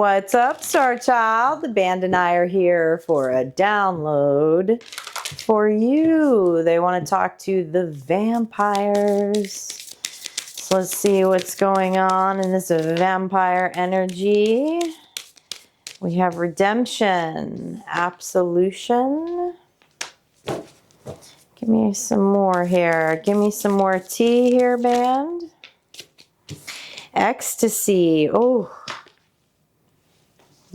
What's up, Star Child? The band and I are here for a download for you. They want to talk to the vampires. So let's see what's going on in this vampire energy. We have redemption, absolution. Give me some more here. Give me some more tea here, band. Ecstasy. Oh.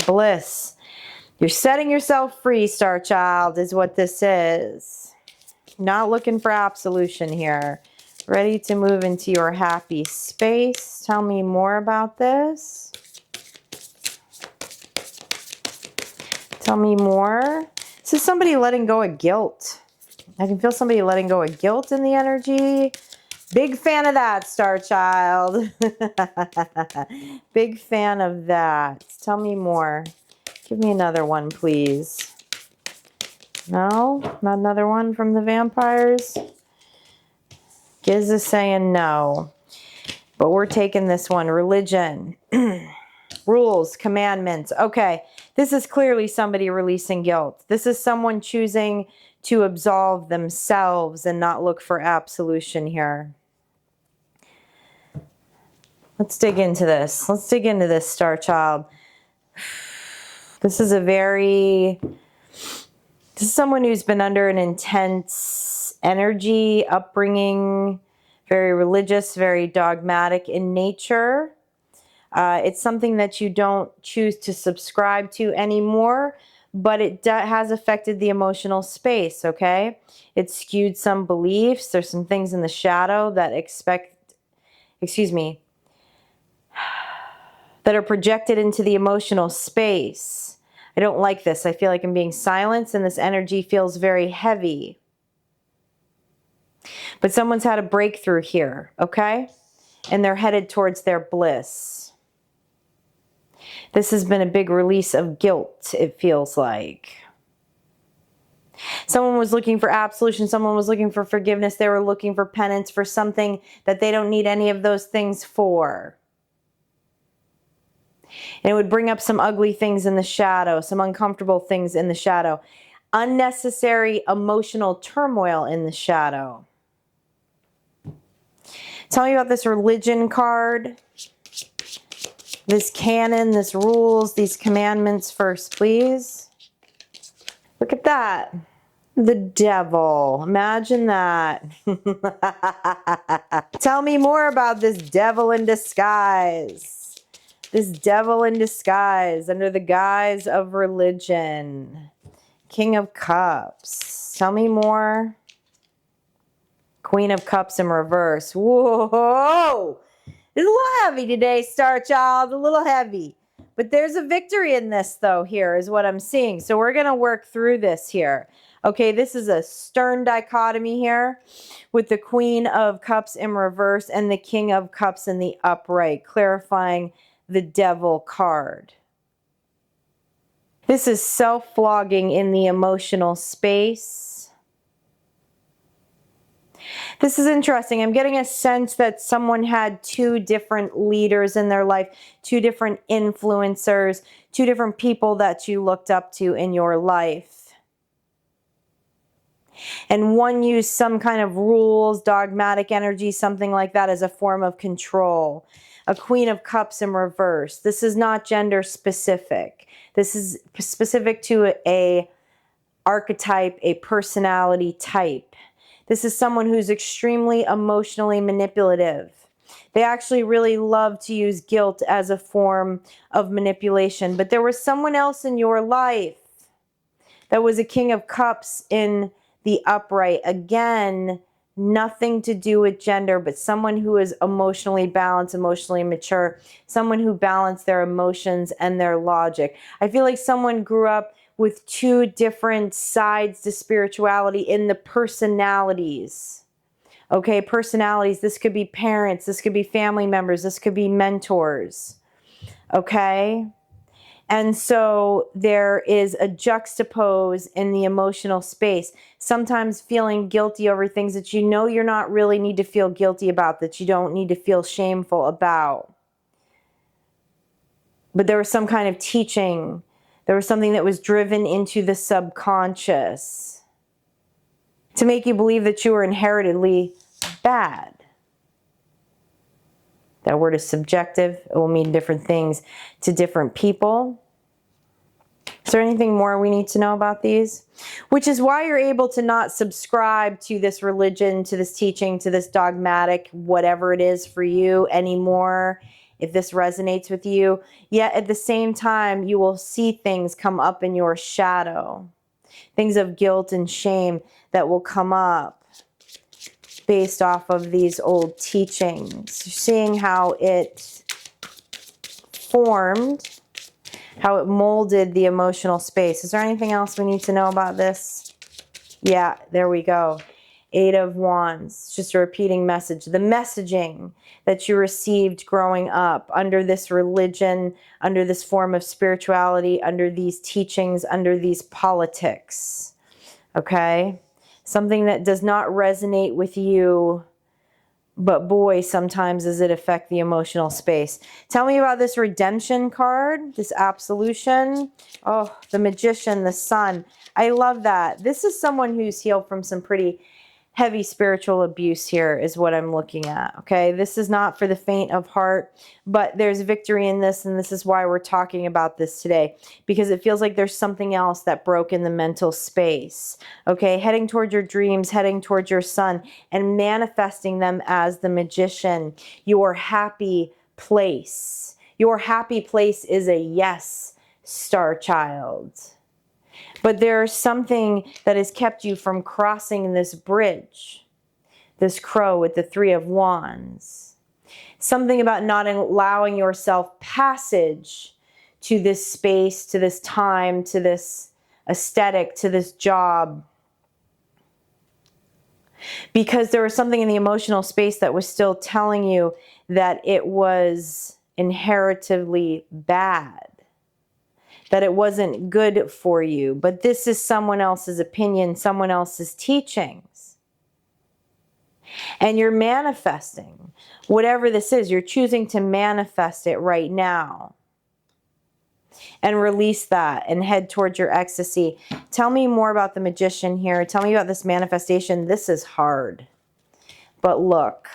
Bliss. You're setting yourself free, Star Child, is what this is. Not looking for absolution here. Ready to move into your happy space. Tell me more about this. Tell me more. This is somebody letting go of guilt. I can feel somebody letting go of guilt in the energy. Big fan of that, Star Child. Big fan of that. Tell me more. Give me another one, please. No? Not another one from the vampires? Giz is saying no. But we're taking this one. Religion. Rules, commandments. Okay. This is clearly somebody releasing guilt. This is someone choosing to absolve themselves and not look for absolution here. Let's dig into this. Let's dig into this, Star Child. This is someone who's been under an intense energy, upbringing, very religious, very dogmatic in nature. It's something that you don't choose to subscribe to anymore, but it has affected the emotional space, okay? It skewed some beliefs. There's some things in the shadow that that are projected into the emotional space. I don't like this. I feel like I'm being silenced and this energy feels very heavy. But someone's had a breakthrough here, okay? And they're headed towards their bliss. This has been a big release of guilt, it feels like. Someone was looking for absolution. Someone was looking for forgiveness. They were looking for penance for something that they don't need any of those things for. And it would bring up some ugly things in the shadow, some uncomfortable things in the shadow. Unnecessary emotional turmoil in the shadow. Tell me about this religion card. This canon, this rules, these commandments first, please. Look at that. The devil. Imagine that. Tell me more about this devil in disguise. This devil in disguise under the guise of religion. King of Cups. Tell me more. Queen of Cups in reverse. Whoa! It's a little heavy today, Star Child. A little heavy. But there's a victory in this, though, here is what I'm seeing. So we're going to work through this here. Okay, this is a stern dichotomy here with the Queen of Cups in reverse and the King of Cups in the upright, clarifying the devil card. This is self-flogging in the emotional space. This is interesting. I'm getting a sense that someone had two different leaders in their life, two different influencers, two different people that you looked up to in your life. And one used some kind of rules, dogmatic energy, something like that as a form of control. A Queen of Cups in reverse. This is not gender specific. This is specific to a archetype, a personality type. This is someone who's extremely emotionally manipulative. They actually really love to use guilt as a form of manipulation. But there was someone else in your life that was a King of Cups in the upright. Again, nothing to do with gender, but someone who is emotionally balanced, emotionally mature, someone who balanced their emotions and their logic. I feel like someone grew up with two different sides to spirituality in the personalities. Okay, personalities. This could be parents. This could be family members. This could be mentors. Okay? And so there is a juxtapose in the emotional space. Sometimes feeling guilty over things that you know you're not really need to feel guilty about, that you don't need to feel shameful about. But there was some kind of teaching. There was something that was driven into the subconscious to make you believe that you were inheritedly bad. That word is subjective. It will mean different things to different people. Is there anything more we need to know about these? Which is why you're able to not subscribe to this religion, to this teaching, to this dogmatic, whatever it is for you anymore, if this resonates with you. Yet at the same time, you will see things come up in your shadow. Things of guilt and shame that will come up based off of these old teachings. Seeing how it formed, how it molded the emotional space. Is there anything else we need to know about this? Yeah, there we go. 8 of Wands, just a repeating message. The messaging that you received growing up under this religion, under this form of spirituality, under these teachings, under these politics. Okay? Something that does not resonate with you, but boy, sometimes does it affect the emotional space. Tell me about this redemption card, this absolution. Oh, the magician, the sun. I love that. This is someone who's healed from some pretty heavy spiritual abuse here is what I'm looking at, okay? This is not for the faint of heart, but there's victory in this, and this is why we're talking about this today, because it feels like there's something else that broke in the mental space, okay? Heading towards your dreams, heading towards your sun, and manifesting them as the magician, your happy place. Your happy place is a yes, star child. But there's something that has kept you from crossing this bridge. This crow with the 3 of Wands. Something about not allowing yourself passage to this space, to this time, to this aesthetic, to this job. Because there was something in the emotional space that was still telling you that it was inheritably bad. That it wasn't good for you. But this is someone else's opinion, someone else's teachings. And you're manifesting. Whatever this is, you're choosing to manifest it right now. And release that and head towards your ecstasy. Tell me more about the magician here. Tell me about this manifestation. This is hard. But look,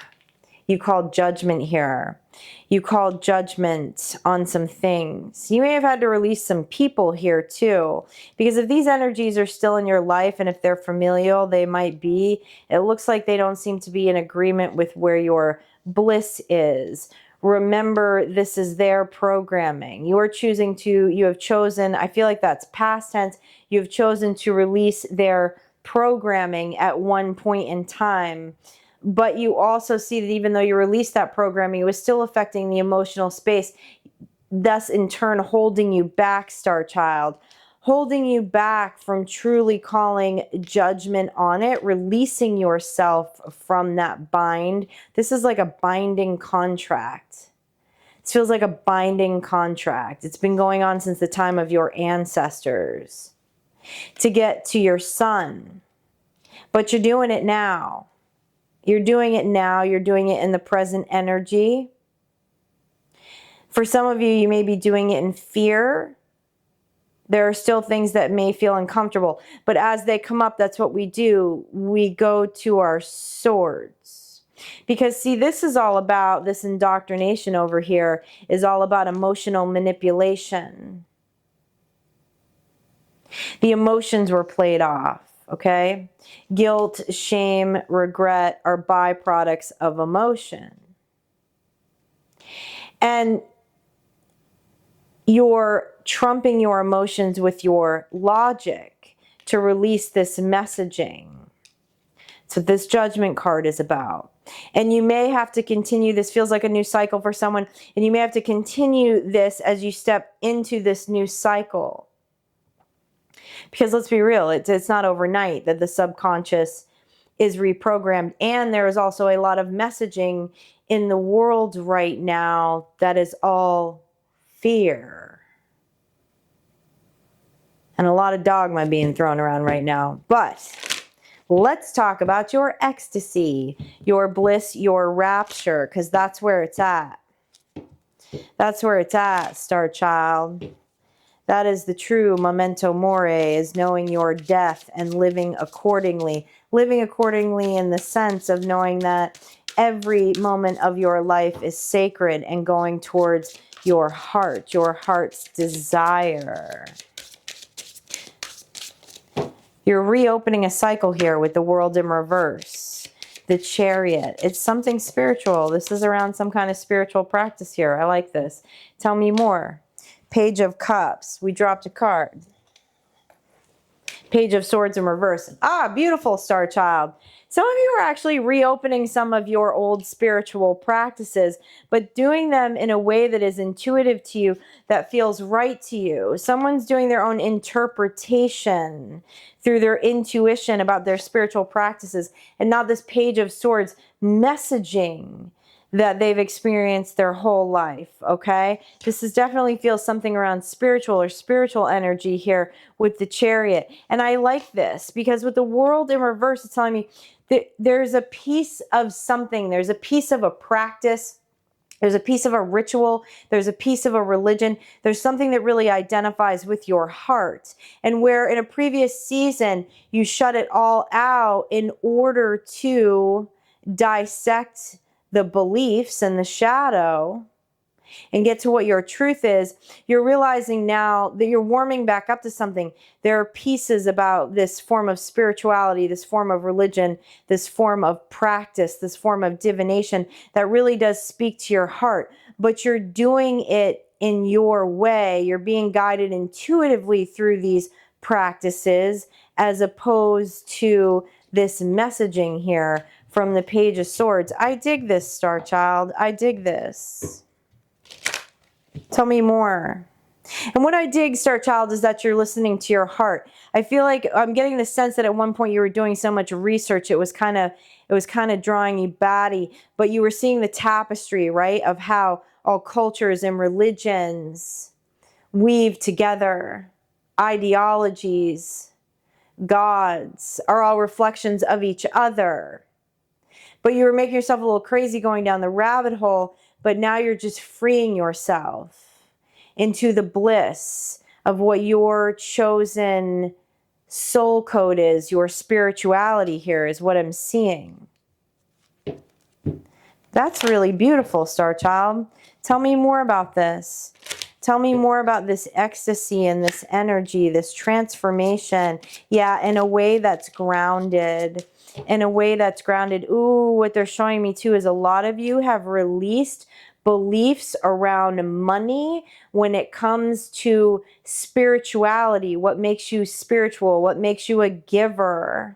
you called judgment here. You called judgment on some things. You may have had to release some people here too. Because if these energies are still in your life and if they're familial, they might be. It looks like they don't seem to be in agreement with where your bliss is. Remember, this is their programming. You are choosing to, you have chosen, I feel like that's past tense, you have chosen to release their programming at one point in time. But you also see that even though you released that programming, it was still affecting the emotional space, thus in turn holding you back, star child. Holding you back from truly calling judgment on it, releasing yourself from that bind. This is like a binding contract. It feels like a binding contract. It's been going on since the time of your ancestors to get to your son. But you're doing it now. You're doing it now. You're doing it in the present energy. For some of you, you may be doing it in fear. There are still things that may feel uncomfortable. But as they come up, that's what we do. We go to our swords. Because, see, this is all about, this indoctrination over here is all about emotional manipulation. The emotions were played off, okay? Guilt, shame, regret are byproducts of emotion. And you're trumping your emotions with your logic to release this messaging. That's what this judgment card is about. And you may have to continue, this feels like a new cycle for someone, and you may have to continue this as you step into this new cycle. Because let's be real, it's not overnight that the subconscious is reprogrammed. And there is also a lot of messaging in the world right now that is all fear. And a lot of dogma being thrown around right now. But let's talk about your ecstasy, your bliss, your rapture, because that's where it's at. That's where it's at, Star Child. That is the true memento mori, is knowing your death and living accordingly. Living accordingly in the sense of knowing that every moment of your life is sacred and going towards your heart's desire. You're reopening a cycle here with the world in reverse. The Chariot. It's something spiritual. This is around some kind of spiritual practice here. I like this. Tell me more. Page of Cups. We dropped a card. Page of Swords in reverse. Ah, beautiful, Star Child. Some of you are actually reopening some of your old spiritual practices, but doing them in a way that is intuitive to you, that feels right to you. Someone's doing their own interpretation through their intuition about their spiritual practices, and not this Page of Swords messaging that they've experienced their whole life, okay? This is definitely feels something around spiritual or spiritual energy here with the Chariot. And I like this because with the world in reverse, it's telling me that there's a piece of something. There's a piece of a practice. There's a piece of a ritual. There's a piece of a religion. There's something that really identifies with your heart. And where in a previous season, you shut it all out in order to dissect the beliefs and the shadow and get to what your truth is, you're realizing now that you're warming back up to something. There are pieces about this form of spirituality, this form of religion, this form of practice, this form of divination that really does speak to your heart, but you're doing it in your way. You're being guided intuitively through these practices as opposed to this messaging here from the Page of Swords. I dig this, Star Child. I dig this. Tell me more. And what I dig, Star Child, is that you're listening to your heart. I feel like I'm getting the sense that at one point you were doing so much research, it was kind of drawing you batty, but you were seeing the tapestry, right, of how all cultures and religions weave together, ideologies, gods are all reflections of each other. But you were making yourself a little crazy going down the rabbit hole, but now you're just freeing yourself into the bliss of what your chosen soul code is. Your spirituality here is what I'm seeing. That's really beautiful, Star Child. Tell me more about this. Tell me more about this ecstasy and this energy, this transformation. Yeah, in a way that's grounded. In a way that's grounded. Ooh, what they're showing me too is a lot of you have released beliefs around money when it comes to spirituality. What makes you spiritual? What makes you a giver?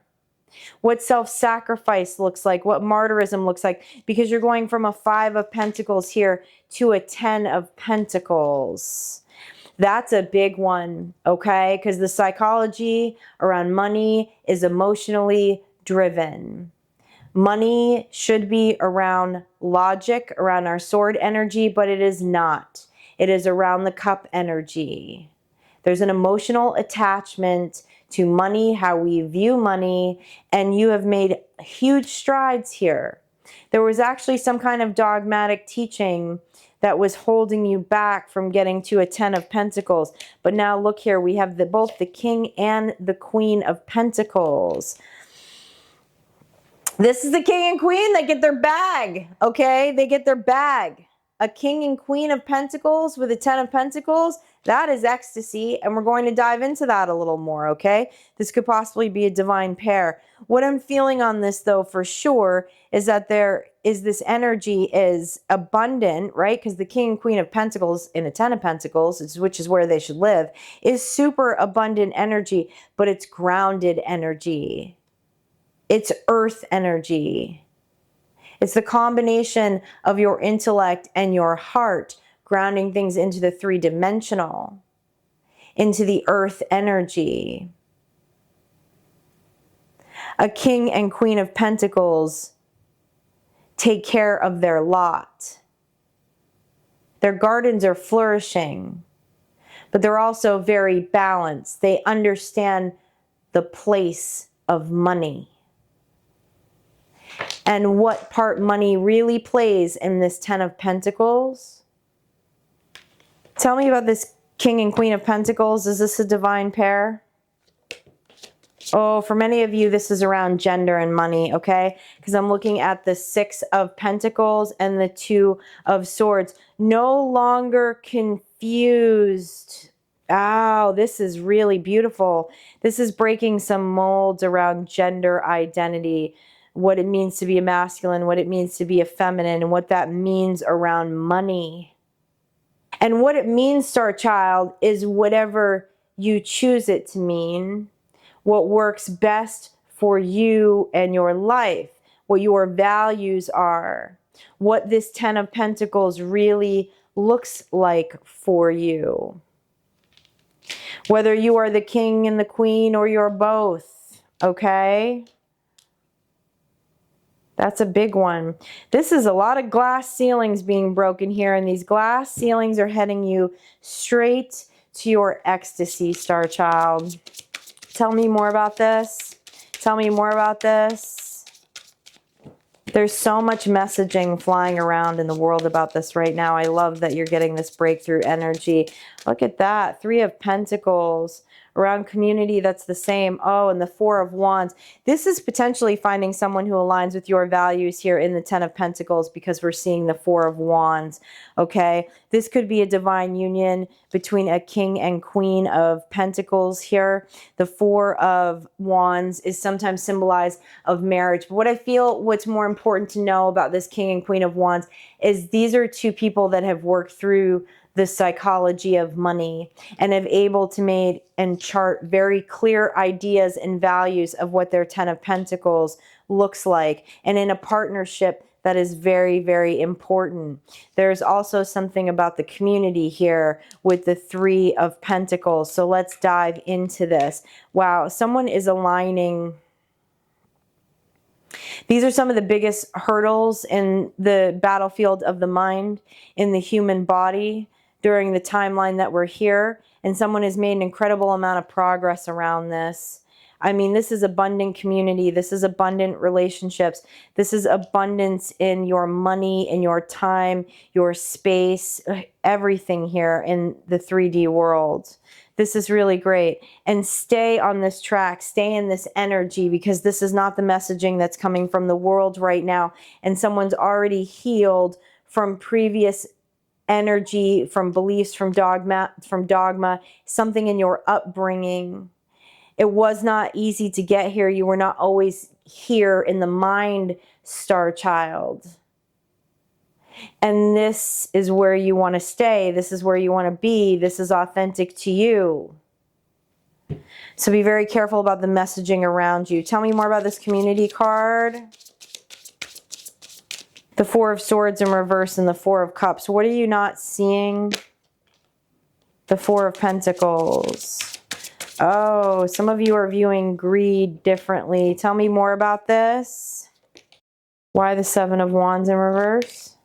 What self-sacrifice looks like, what martyrism looks like, because you're going from a 5 of Pentacles here to a 10 of Pentacles. That's a big one, okay? Because the psychology around money is emotionally driven. Money should be around logic, around our sword energy, but it is not. It is around the cup energy. There's an emotional attachment to money, how we view money, and you have made huge strides here. There was actually some kind of dogmatic teaching that was holding you back from getting to a 10 of Pentacles. But now look here, we have both the King and the Queen of Pentacles. This is the King and Queen. They get their bag, okay? They get their bag. A King and Queen of Pentacles with a 10 of Pentacles, that is ecstasy, and we're going to dive into that a little more, okay? This could possibly be a divine pair. What I'm feeling on this, though, for sure, is that there is this energy is abundant, right? Because the King and Queen of Pentacles in a 10 of Pentacles, which is where they should live, is super abundant energy, but it's grounded energy. It's earth energy. It's the combination of your intellect and your heart grounding things into the 3-dimensional, into the earth energy. A King and Queen of Pentacles take care of their lot. Their gardens are flourishing, but they're also very balanced. They understand the place of money and what part money really plays in this 10 of Pentacles. Tell me about this King and Queen of Pentacles. Is this a divine pair? Oh, for many of you, this is around gender and money, okay? Because I'm looking at the Six of Pentacles and the Two of Swords. No longer confused. Oh, this is really beautiful. This is breaking some molds around gender identity, what it means to be a masculine, what it means to be a feminine, and what that means around money. And what it means, Star Child, is whatever you choose it to mean. What works best for you and your life, what your values are, what this Ten of Pentacles really looks like for you. Whether you are the king and the queen or you're both, okay? That's a big one. This is a lot of glass ceilings being broken here, and these glass ceilings are heading you straight to your ecstasy, Star Child. Tell me more about this. Tell me more about this. There's so much messaging flying around in the world about this right now. I love that you're getting this breakthrough energy. Look at that. Three of Pentacles. Around community, that's the same. Oh, and the Four of Wands. This is potentially finding someone who aligns with your values here in the Ten of Pentacles, because we're seeing the Four of Wands, okay? This could be a divine union between a king and queen of Pentacles here. The Four of Wands is sometimes symbolized of marriage. But what I feel what's more important to know about this king and queen of Wands is these are two people that have worked through the psychology of money and have able to make and chart very clear ideas and values of what their Ten of Pentacles looks like, and in a partnership that is very, very important. There's also something about the community here with the Three of Pentacles. So let's dive into this. Wow, someone is aligning. These are some of the biggest hurdles in the battlefield of the mind, in the human body, during the timeline that we're here, and someone has made an incredible amount of progress around this. I mean, this is abundant community. This is abundant relationships. This is abundance in your money, in your time, your space, everything here in the 3D world. This is really great. And stay on this track, stay in this energy, because this is not the messaging that's coming from the world right now. And someone's already healed from previous energy, from beliefs, from dogma, something in your upbringing. It was not easy to get here. You were not always here in the mind, Star Child. And this is where you want to stay. This is where you want to be. This is authentic to you. So be very careful about the messaging around you. Tell me more about this community card. The Four of Swords in reverse and the Four of Cups. What are you not seeing? The Four of Pentacles. Oh, some of you are viewing greed differently. Tell me more about this. Why the Seven of Wands in reverse?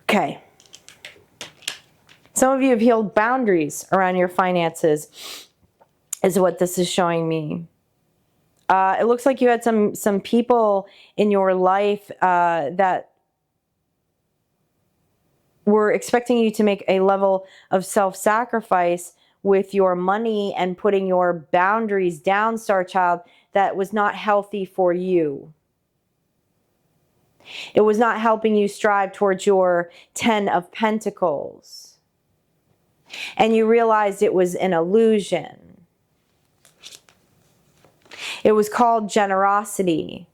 Okay. Some of you have healed boundaries around your finances, is what this is showing me. It looks like you had some people in your life that were expecting you to make a level of self-sacrifice with your money and putting your boundaries down, Star Child, that was not healthy for you. It was not helping you strive towards your Ten of Pentacles. And you realized it was an illusion. It was called generosity,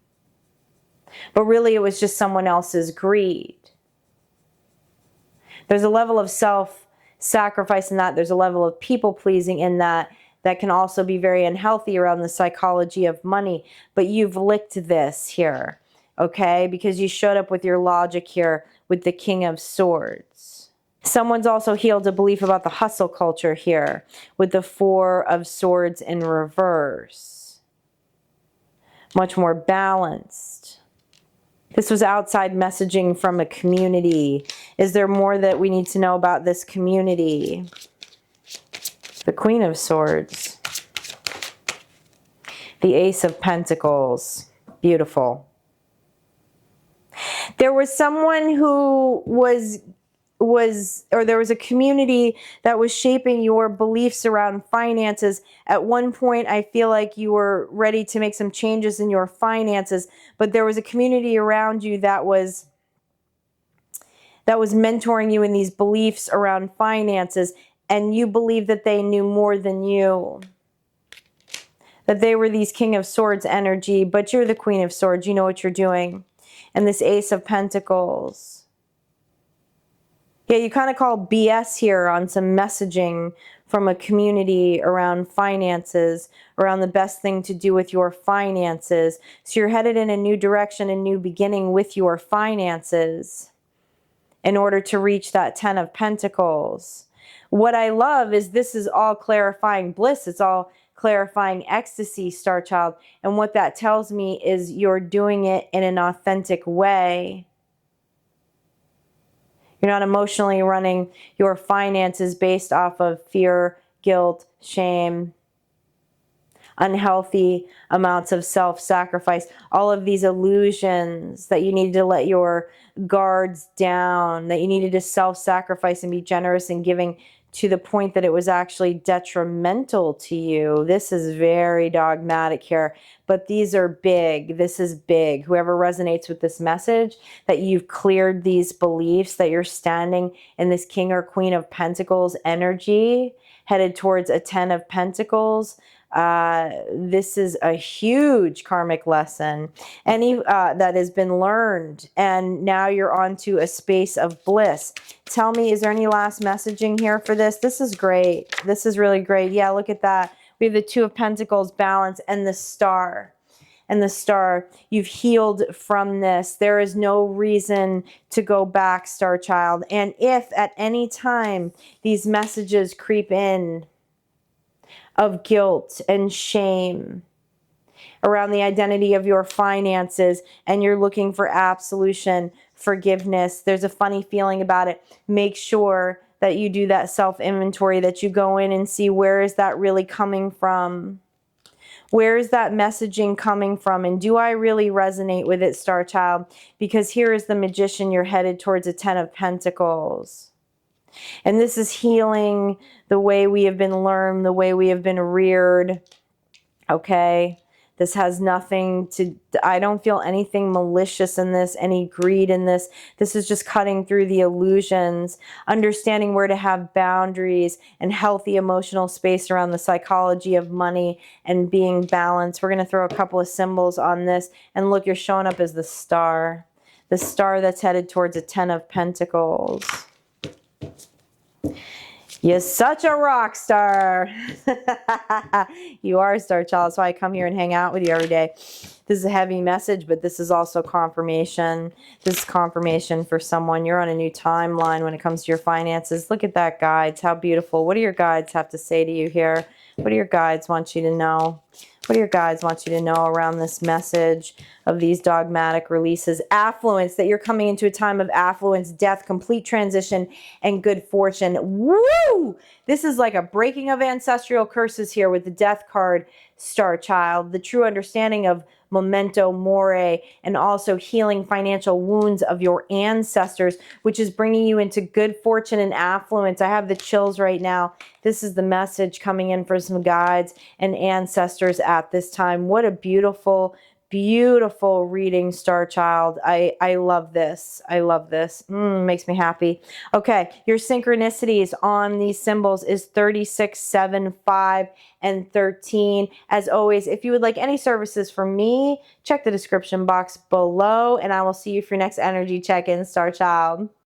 but really it was just someone else's greed. There's a level of self-sacrifice in that. There's a level of people-pleasing in that can also be very unhealthy around the psychology of money. But you've licked this here, okay? Because you showed up with your logic here with the King of Swords. Someone's also healed a belief about the hustle culture here with the Four of Swords in reverse. Much more balanced. This was outside messaging from a community. Is there more that we need to know about this community? The Queen of Swords. The Ace of Pentacles. Beautiful. There was someone who was or there was a community that was shaping your beliefs around finances. At one point, I feel like you were ready to make some changes in your finances, but there was a community around you that was mentoring you in these beliefs around finances, and you believe that they knew more than you, that they were these King of Swords energy, but you're the Queen of Swords. You know what you're doing. And this Ace of Pentacles. Yeah, you kind of call BS here on some messaging from a community around finances, around the best thing to do with your finances. So you're headed in a new direction, a new beginning with your finances in order to reach that 10 of Pentacles. What I love is this is all clarifying bliss. It's all clarifying ecstasy, Star Child. And what that tells me is you're doing it in an authentic way. You're not emotionally running your finances based off of fear, guilt, shame, unhealthy amounts of self-sacrifice, all of these illusions that you needed to let your guards down, that you needed to self-sacrifice and be generous and giving to the point that it was actually detrimental to you. This is very dogmatic here, but these are big. This is big. Whoever resonates with this message, that you've cleared these beliefs, that you're standing in this King or Queen of Pentacles energy, headed towards a 10 of Pentacles. This is a huge karmic lesson, that has been learned, and now you're on to a space of bliss. Tell me, is there any last messaging here for this? This is great. This is really great. Yeah, look at that. We have the Two of Pentacles, balance, and the Star. And the Star, you've healed from this. There is no reason to go back, Star Child. And if at any time these messages creep in of guilt and shame around the identity of your finances, and you're looking for absolution, forgiveness, there's a funny feeling about it. Make sure that you do that self-inventory, that you go in and see, where is that really coming from? Where is that messaging coming from? And do I really resonate with it, Star Child? Because here is the Magician. You're headed towards a 10 of Pentacles. And this is healing the way we have been learned, the way we have been reared. Okay? This has nothing to, I don't feel anything malicious in this, any greed in this. This is just cutting through the illusions, understanding where to have boundaries and healthy emotional space around the psychology of money and being balanced. We're going to throw a couple of symbols on this. And look, you're showing up as the Star. The Star that's headed towards a 10 of Pentacles. You're such a rock star. You are a Star Child. That's why I come here and hang out with you every day. This is a heavy message, but this is also confirmation. This is confirmation for someone. You're on a new timeline when it comes to your finances. Look at that, guides. How beautiful. What do your guides have to say to you here? What do your guides want you to know? What do your guides want you to know around this message of these dogmatic releases? Affluence, that you're coming into a time of affluence, death, complete transition, and good fortune. Woo! This is like a breaking of ancestral curses here with the Death card, Star Child. The true understanding of memento mori, and also healing financial wounds of your ancestors, which is bringing you into good fortune and affluence. I have the chills right now. This is the message coming in for some guides and ancestors at this time. What a beautiful, beautiful reading, Star Child. I love this. I love this. Makes me happy. Okay, your synchronicities on these symbols is 36, 7, 5, and 13. As always, if you would like any services from me, check the description box below, and I will see you for your next energy check-in, Star Child.